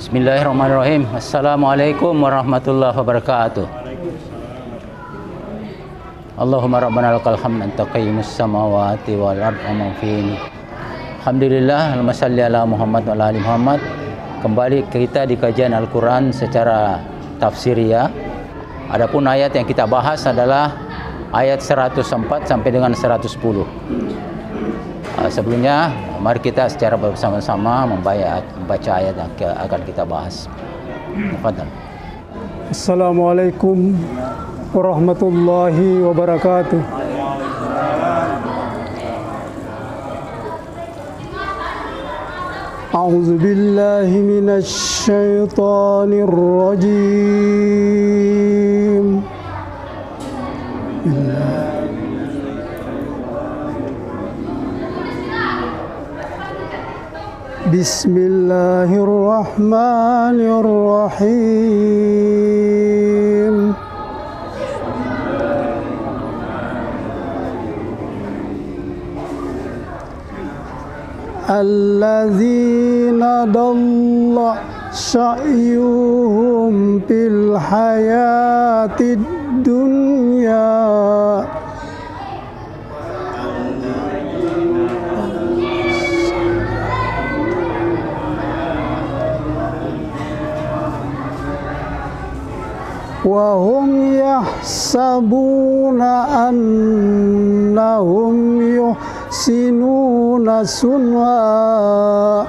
Bismillahirrahmanirrahim. Assalamualaikum warahmatullahi wabarakatuh. Allahumma rabbana lakal hamd anta qayyimus samawati wal ardh wa man fihin. Alhamdulillah, Allahumma shalli ala Muhammad wa ala ali Muhammad. Kembali kita di kajian Al-Qur'an secara tafsiriyah. Adapun ayat yang kita bahas adalah ayat 104 sampai dengan 110. Sebelumnya, mari kita secara bersama-sama membaca ayat yang akan kita bahas. Tafadhal. Assalamualaikum warahmatullahi wabarakatuh. A'udzu billahi minasy syaithanir rajim. Bismillahirrahmanirrahim. Alladzina dalla sa'yuhum fil hayatid dunya wa hum yahsabuna annahum yuhsinuna sun'a.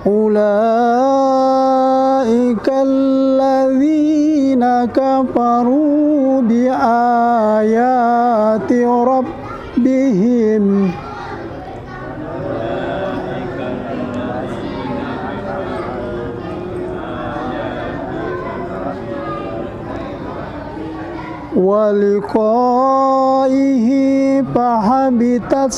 Ulaika alladzina kafaru bi ayati rabbihim wa liqaihi fahabitat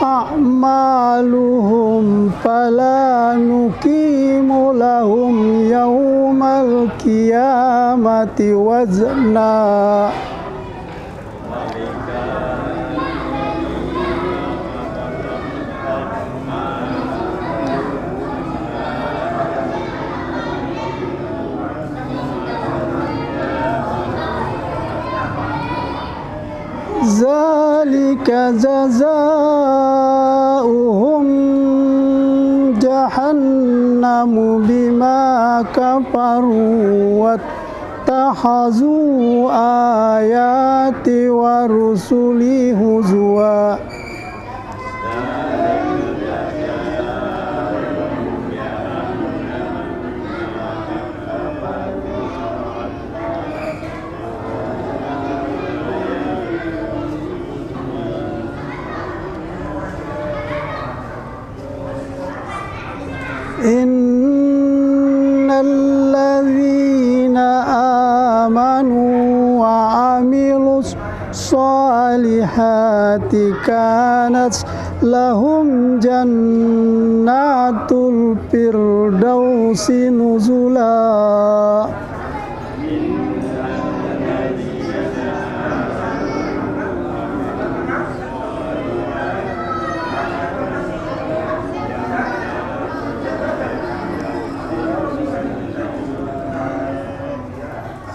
a'maluhum fala nuqimu lahum yaumal qiyamati wazna. Zalika jazaa'uhum jahannamu bima kafaru wattakhazu ayati wa rusuli huzwa. Innal ladzina amanu wa amilus solihati kanat lahum jannatul firdausi nuzula.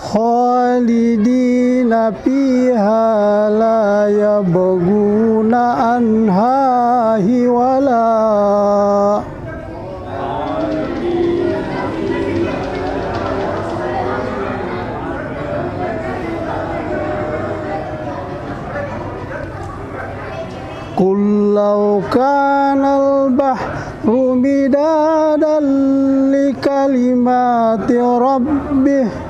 Khalidina fiha la yabghuna anha hiwala. Qul law kana al-bahru midadan li kalimati rabbih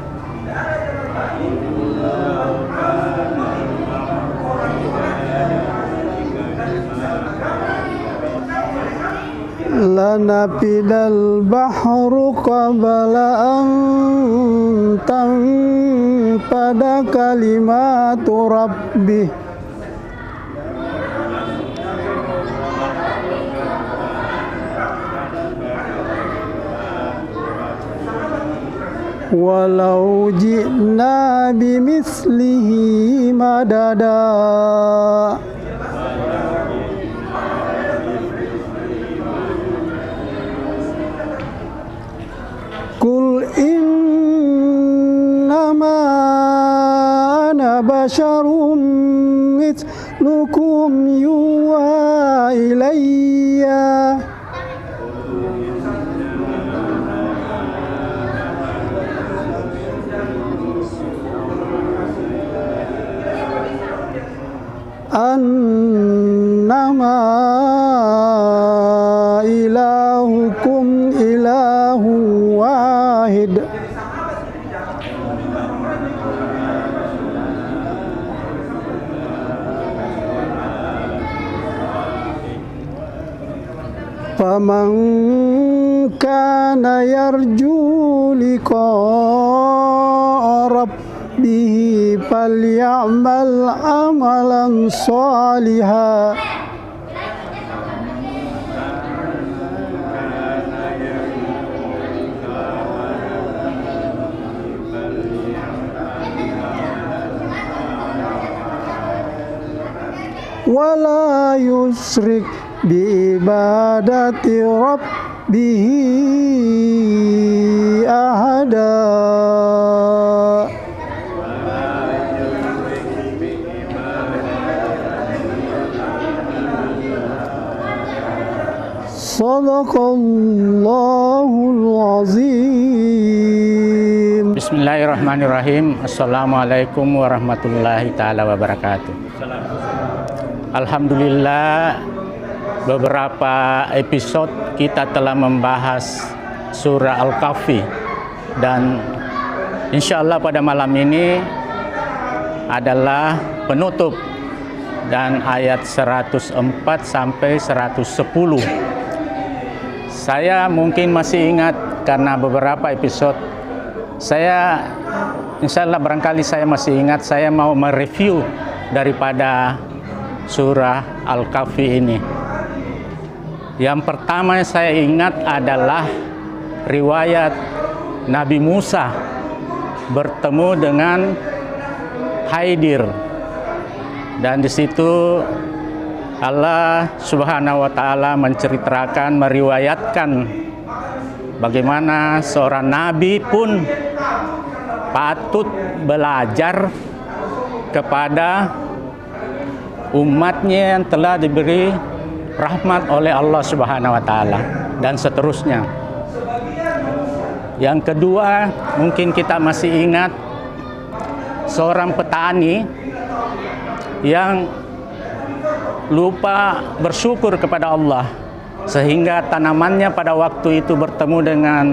lanafidal bahru qabla an tanfada kalimatu rabbih. walau ji'na bimithlihi madada. Qul innama ana basyarum mithlukum yuha ilayya annama ilahukum ilahu wahid. Faman kana yarju liqa'a rabbih falyamal amalan shalihan wala yusrik biibadati rabbihi ahada. Sadaqallahul azim. Bismillahirrahmanirrahim. Assalamualaikum warahmatullahi taala wabarakatuh. Alhamdulillah, beberapa episode kita telah membahas surah Al-Kahfi, dan insya Allah pada malam ini adalah penutup dan ayat 104 sampai 110. Saya mungkin masih ingat karena beberapa episode saya, insya Allah barangkali saya masih ingat, saya mau mereview daripada surah Al-Kahfi ini. Yang pertama yang saya ingat adalah riwayat Nabi Musa bertemu dengan Khidir, dan di situ Allah Subhanahu wa taala menceritakan, meriwayatkan bagaimana seorang nabi pun patut belajar kepada umatnya yang telah diberi rahmat oleh Allah Subhanahu wa taala, dan seterusnya. Yang kedua, mungkin kita masih ingat seorang petani yang lupa bersyukur kepada Allah, sehingga tanamannya pada waktu itu bertemu dengan,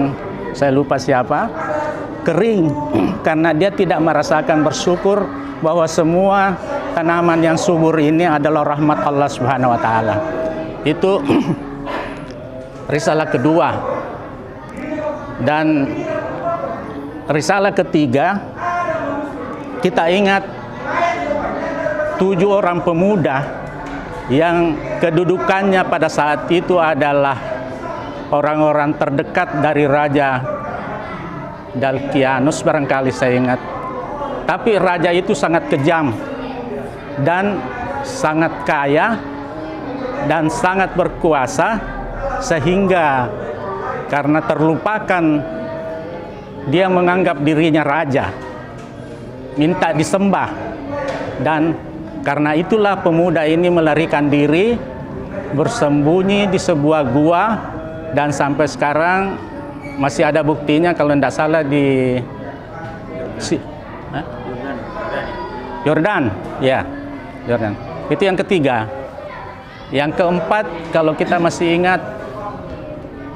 saya lupa siapa, kering karena dia tidak merasakan bersyukur bahwa semua tanaman yang subur ini adalah rahmat Allah Subhanahu wa taala. Itu risalah kedua. Dan risalah ketiga, kita ingat 7 orang pemuda yang kedudukannya pada saat itu adalah orang-orang terdekat dari Raja Dalkianus, barangkali saya ingat. Tapi raja itu sangat kejam dan sangat kaya dan sangat berkuasa, sehingga karena terlupakan dia menganggap dirinya raja, minta disembah. Dan karena itulah pemuda ini melarikan diri, bersembunyi di sebuah gua, dan sampai sekarang masih ada buktinya, kalau tidak salah di Yordan, ya, Yordan. Itu yang ketiga. Yang keempat, kalau kita masih ingat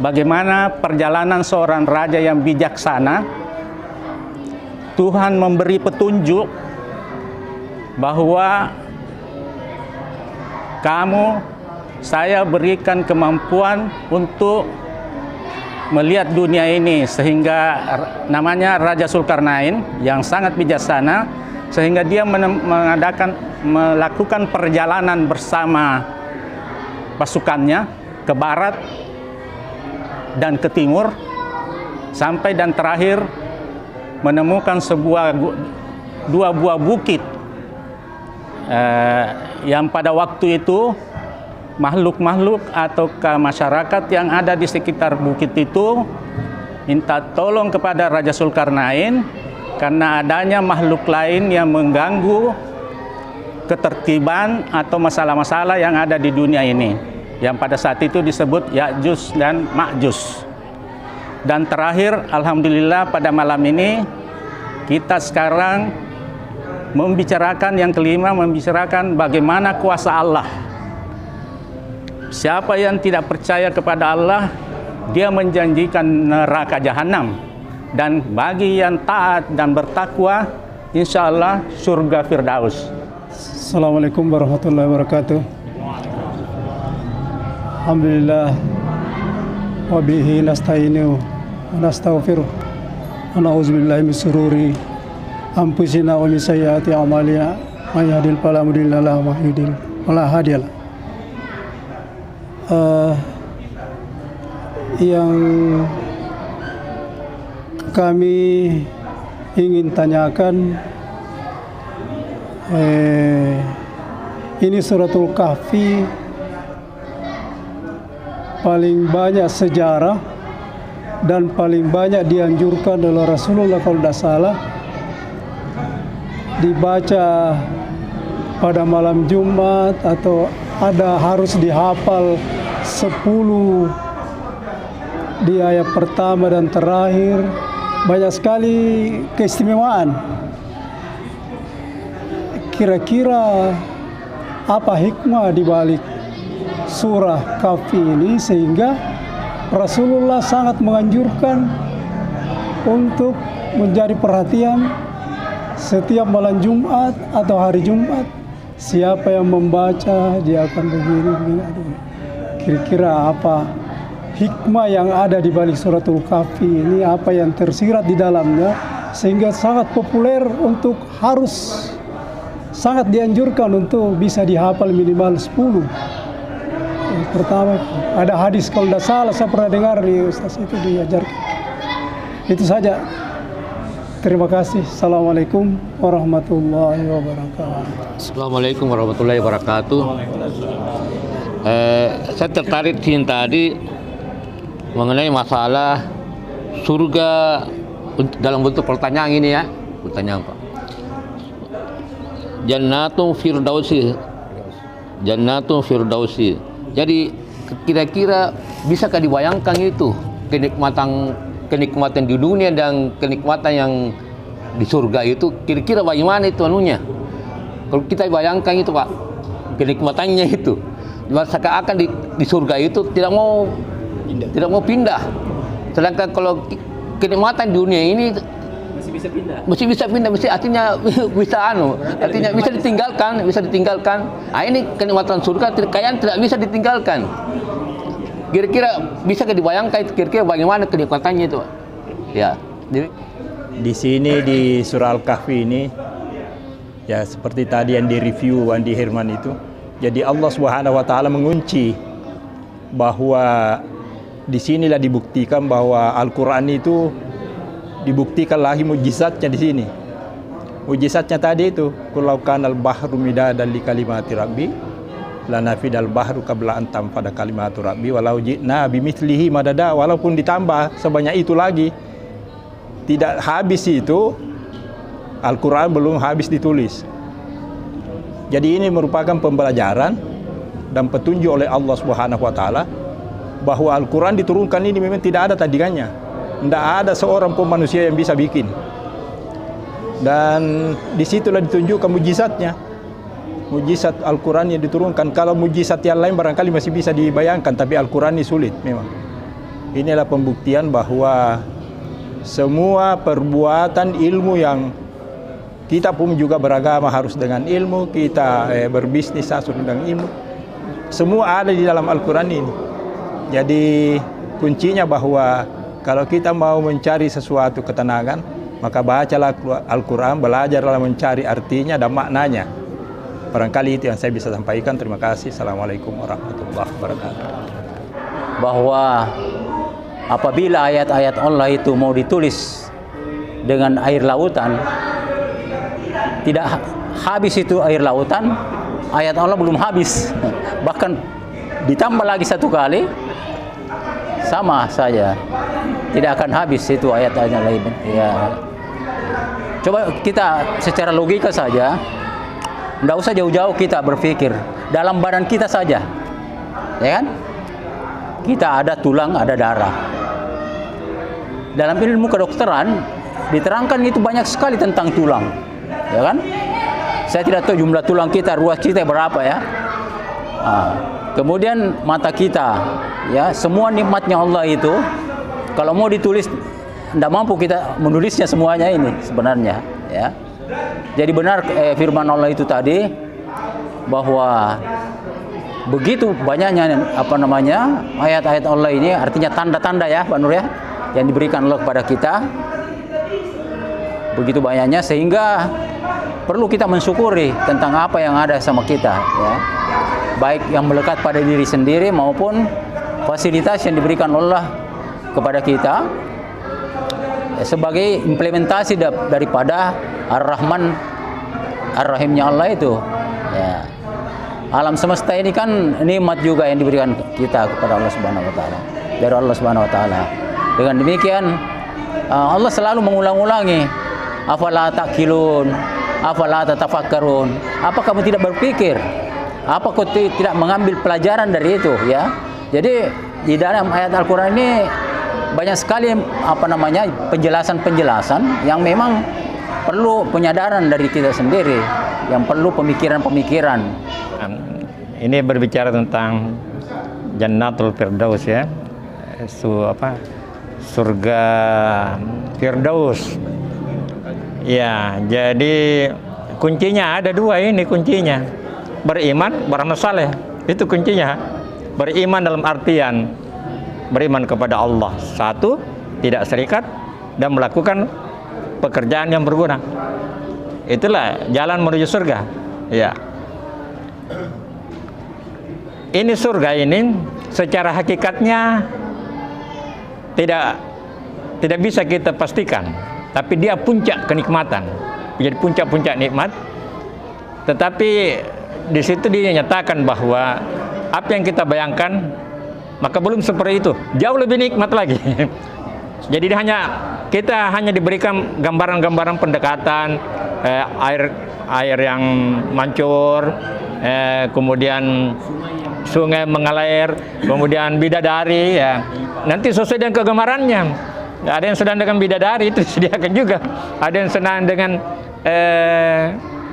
bagaimana perjalanan seorang raja yang bijaksana, Tuhan memberi petunjuk bahwa saya berikan kemampuan untuk melihat dunia ini, sehingga namanya Raja Zulkarnain yang sangat bijaksana, sehingga dia melakukan perjalanan bersama pasukannya ke barat dan ke timur, sampai dan terakhir menemukan dua buah bukit yang pada waktu itu makhluk-makhluk atau masyarakat yang ada di sekitar bukit itu minta tolong kepada Raja Zulkarnain karena adanya makhluk lain yang mengganggu ketertiban atau masalah-masalah yang ada di dunia ini, yang pada saat itu disebut Ya'juj dan Ma'juj. Dan terakhir, alhamdulillah pada malam ini kita sekarang membicarakan yang kelima, membicarakan bagaimana kuasa Allah. Siapa yang tidak percaya kepada Allah, dia menjanjikan neraka jahanam. Dan bagi yang taat dan bertakwa, insya Allah surga Firdaus. Assalamualaikum warahmatullahi wabarakatuh. Alhamdulillah wa bihi nasta'inu wa nastaghfiruh wa na'udzubillahi min syururi anfusina wa min sayyiati a'malina may yahdihil fala mudilla lahu wa may yudlil fala hadiya lahu. Yang kami ingin tanyakan, ini suratul Kahfi paling banyak sejarah dan paling banyak dianjurkan oleh Rasulullah kalau tidak salah dibaca pada malam Jumat atau ada harus dihafal 10 di ayat pertama dan terakhir. Banyak sekali keistimewaan. Kira-kira apa hikmah di balik surah Kahfi ini sehingga Rasulullah sangat menganjurkan untuk menjadi perhatian setiap malam Jumat atau hari Jumat. Siapa yang membaca dia akan begini. Kira-kira apa hikmah yang ada di balik suratul Kahfi ini, apa yang tersirat di dalamnya sehingga sangat populer untuk harus sangat dianjurkan untuk bisa dihafal minimal 10. Yang pertama ada hadis kalau tidak salah saya pernah dengar di Ustaz itu diajarkan. Itu saja. Terima kasih. Assalamualaikum warahmatullahi wabarakatuh. Assalamualaikum warahmatullahi wabarakatuh. Saya tertarik di tadi mengenai masalah surga dalam bentuk pertanyaan ini ya. Pertanyaan Pak. Jannatun Firdausi. Jannatun Firdausi. Jadi kira-kira bisakah dibayangkan itu kenikmatan di dunia dan kenikmatan yang di surga itu kira-kira bagaimana itu anunya? Kalau kita bayangkan itu Pak, kenikmatannya itu seakan-akan di surga itu tidak mau pindah. Sedangkan kalau kenikmatan dunia ini masih bisa pindah, artinya bisa ditinggalkan. Ah, ini kenikmatan surga kayaknya tidak bisa ditinggalkan. Kira-kira bisa dibayangkan kira-kira bagaimana kenikmatannya itu? Ya. Di sini di surah Al-Kahfi ini ya seperti tadi yang direview Andi Herman itu. Jadi Allah Subhanahu wa taala mengunci bahwa di sinilah dibuktikan bahwa Al-Qur'an itu dibuktikan lagi mujizatnya di sini. Mujizatnya tadi itu, "Qul kanal bahru midadan li kalimati rabbi lanafidal bahru qabla an tanfada kalimatu rabbi walau ji'na bimithlihi madada." Walaupun ditambah sebanyak itu lagi tidak habis itu, Al-Qur'an belum habis ditulis. Jadi ini merupakan pembelajaran dan petunjuk oleh Allah Subhanahu wa taala bahwa Al-Qur'an diturunkan ini memang tidak ada tandingannya. Tidak ada seorang pun manusia yang bisa bikin. Dan disitulah ditunjukkan mujizatnya. Mujizat Al-Quran yang diturunkan. Kalau mujizat yang lain barangkali masih bisa dibayangkan, tapi Al-Quran ini sulit memang. Inilah pembuktian bahwa semua perbuatan ilmu yang kita pun juga beragama harus dengan ilmu, kita berbisnis harus dengan ilmu. Semua ada di dalam Al-Quran ini. Jadi kuncinya bahwa kalau kita mau mencari sesuatu ketenangan, maka bacalah Al-Quran, belajarlah mencari artinya dan maknanya. Barangkali itu yang saya bisa sampaikan. Terima kasih. Assalamualaikum warahmatullahi wabarakatuh. Bahwa apabila ayat-ayat Allah itu mau ditulis dengan air lautan, tidak habis itu air lautan, ayat Allah belum habis. Bahkan ditambah lagi satu kali, sama saja, tidak akan habis itu ayat-ayatnya lain. Ya. Coba kita secara logika saja, tidak usah jauh-jauh kita berpikir, dalam badan kita saja, ya kan? Kita ada tulang, ada darah. Dalam ilmu kedokteran diterangkan itu banyak sekali tentang tulang, ya kan? Saya tidak tahu jumlah tulang kita, ruas kita berapa ya. Kemudian mata kita, ya, semua nikmatnya Allah itu, kalau mau ditulis, tidak mampu kita menulisnya semuanya ini sebenarnya, ya. Jadi benar firman Allah itu tadi bahwa begitu banyaknya ayat-ayat Allah ini, artinya tanda-tanda ya Pak Nur ya, yang diberikan Allah kepada kita, begitu banyaknya sehingga perlu kita mensyukuri tentang apa yang ada sama kita, ya, baik yang melekat pada diri sendiri maupun fasilitas yang diberikan Allah kepada kita sebagai implementasi daripada Ar-Rahman Ar-Rahimnya Allah itu, ya. Alam semesta ini kan nikmat juga yang diberikan kita kepada Allah Subhanahu wa taala, dari Allah Subhanahu wa taala. Dengan demikian Allah selalu mengulang-ulangi, afala ta'qilun, afala tatafakkarun. Apa kamu tidak berpikir? Apa kau tidak mengambil pelajaran dari itu, ya? Jadi di dalam ayat Al-Qur'an ini banyak sekali penjelasan-penjelasan yang memang perlu penyadaran dari kita sendiri, yang perlu pemikiran-pemikiran. Ini berbicara tentang Jannatul Firdaus, ya, surga Firdaus. Ya, jadi kuncinya ada dua ini kuncinya. Beriman, beramal saleh. Itu kuncinya. Beriman dalam artian beriman kepada Allah satu, tidak serikat, dan melakukan pekerjaan yang berguna. Itulah jalan menuju surga. Ya. Ini surga ini secara hakikatnya tidak bisa kita pastikan, tapi dia puncak kenikmatan, jadi puncak-puncak nikmat. Tetapi di situ dinyatakan bahwa apa yang kita bayangkan maka belum seperti itu, jauh lebih nikmat lagi. Jadi kita hanya diberikan gambaran-gambaran pendekatan, air yang mancur, kemudian sungai mengalir, kemudian bidadari, ya. Nanti sesuai dengan kegemarannya. Ada yang senang dengan bidadari, itu disediakan juga. Ada yang senang dengan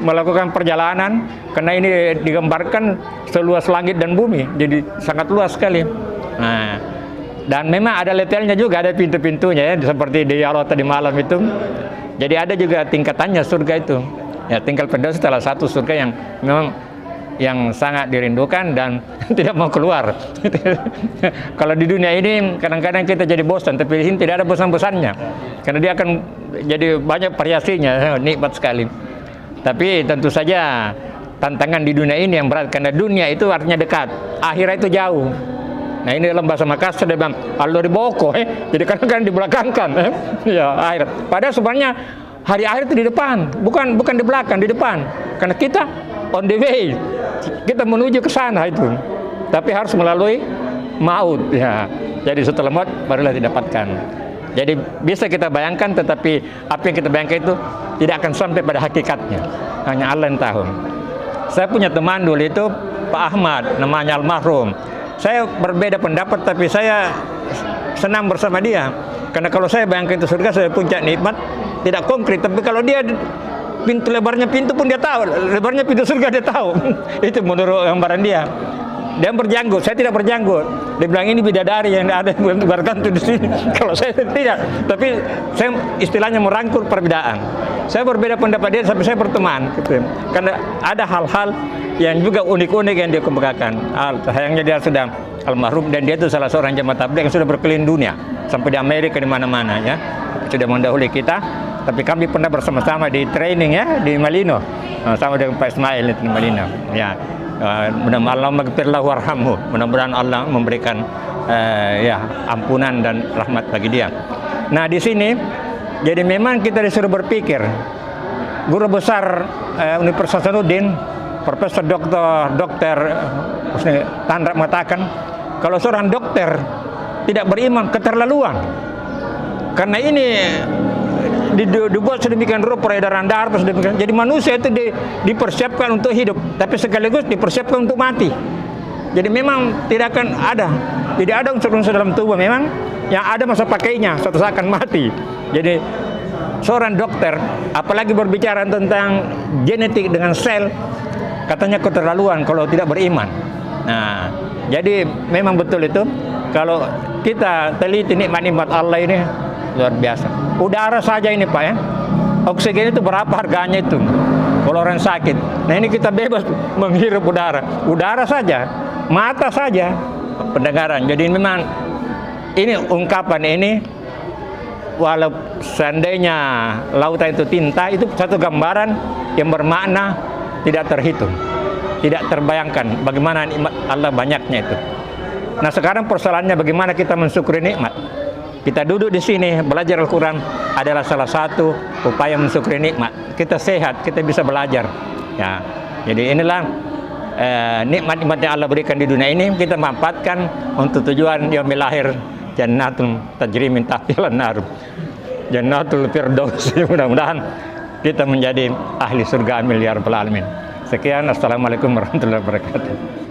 melakukan perjalanan, karena ini digambarkan seluas langit dan bumi, jadi sangat luas sekali. Nah, dan memang ada letelnya juga, ada pintu-pintunya, ya, seperti di Allah tadi malam itu. Jadi ada juga tingkatannya surga itu. Ya, tingkat Firdaus salah satu surga yang memang yang sangat dirindukan dan tidak mau keluar. Kalau di dunia ini kadang-kadang kita jadi bosan, tapi di sini tidak ada bosan-bosannya, karena dia akan jadi banyak variasinya, nikmat sekali. Tapi tentu saja tantangan di dunia ini yang berat, karena dunia itu artinya dekat, akhirat itu jauh. Nah, ini dalam bahasa Makassar dia bilang Allah di boko, jadi kadang-kadang dibelakangkan, ya, akhirat. Padahal sebenarnya hari akhir itu di depan, bukan di belakang, di depan. Karena kita on the way, kita menuju ke sana itu. Tapi harus melalui maut, ya. Jadi setelah maut barulah didapatkan. Jadi bisa kita bayangkan, tetapi apa yang kita bayangkan itu tidak akan sampai pada hakikatnya. Hanya Allah yang tahu. Saya punya teman dulu itu Pak Ahmad, namanya almarhum. Saya berbeda pendapat, tapi saya senang bersama dia. Karena kalau saya bayangkan itu surga, saya puncak nikmat, tidak konkret. Tapi kalau dia pintu lebarnya pintu pun dia tahu, lebarnya pintu surga dia tahu. Itu menurut gambaran dia. Dia berjanggut, saya tidak berjanggut. Dia bilang ini bidadari yang ada bergantung di sini. Kalau saya tidak, tapi saya istilahnya merangkul perbedaan. Saya berbeda pendapat dia, tapi saya berteman, gitu. Karena ada hal-hal yang juga unik-unik yang dia kemukakan. Sayangnya dia sudah almarhum, dan dia itu salah seorang jemaah tabligh yang sudah berkeliling dunia, sampai di Amerika, di mana-mana, ya. Sudah mendahului kita. Tapi kami pernah bersama-sama di training, ya, di Malino, sama dengan Pak Ismail di Malino, ya. Mudah-mudahan Allah maghfirlahu warhamhu. Mudah-mudahan Allah memberikan ya ampunan dan rahmat bagi dia. Nah, di sini Jadi memang kita disuruh berpikir. Guru besar Universitas Hasanuddin, Profesor Dokter Husni Tandra mengatakan, kalau seorang dokter tidak beriman, keterlaluan. Karena ini dibuat sedemikian rupa peredaran darah, sedemikian. Jadi manusia itu dipersiapkan untuk hidup, tapi sekaligus dipersiapkan untuk mati. Jadi memang tidak akan tidak ada unsur-unsur dalam tubuh memang yang ada masa pakainya, suatu saat akan mati. Jadi seorang dokter, apalagi berbicara tentang genetik dengan sel, katanya keterlaluan kalau tidak beriman. Nah, jadi memang betul itu. Kalau kita teliti nikmat-nikmat Allah ini luar biasa. Udara saja ini Pak ya, oksigen itu berapa harganya itu kalau orang sakit. Nah ini kita bebas menghirup udara saja, mata saja, pendengaran. Jadi memang ini ungkapan ini, walau seandainya lautan itu tinta, itu satu gambaran yang bermakna tidak terhitung, tidak terbayangkan bagaimana nikmat Allah banyaknya itu. Nah sekarang persoalannya bagaimana kita mensyukuri nikmat. Kita duduk di sini belajar Al-Quran adalah salah satu upaya mensyukuri nikmat. Kita sehat, kita bisa belajar. Ya, jadi inilah nikmat-nikmat yang Allah berikan di dunia ini kita manfaatkan untuk tujuan yaumil akhir, jannatul tajri min tahtiha an-nar, jannatul firdaus. Mudah-mudahan kita menjadi ahli surga amin ya rabbal alamin. Sekian, assalamualaikum warahmatullahi wabarakatuh.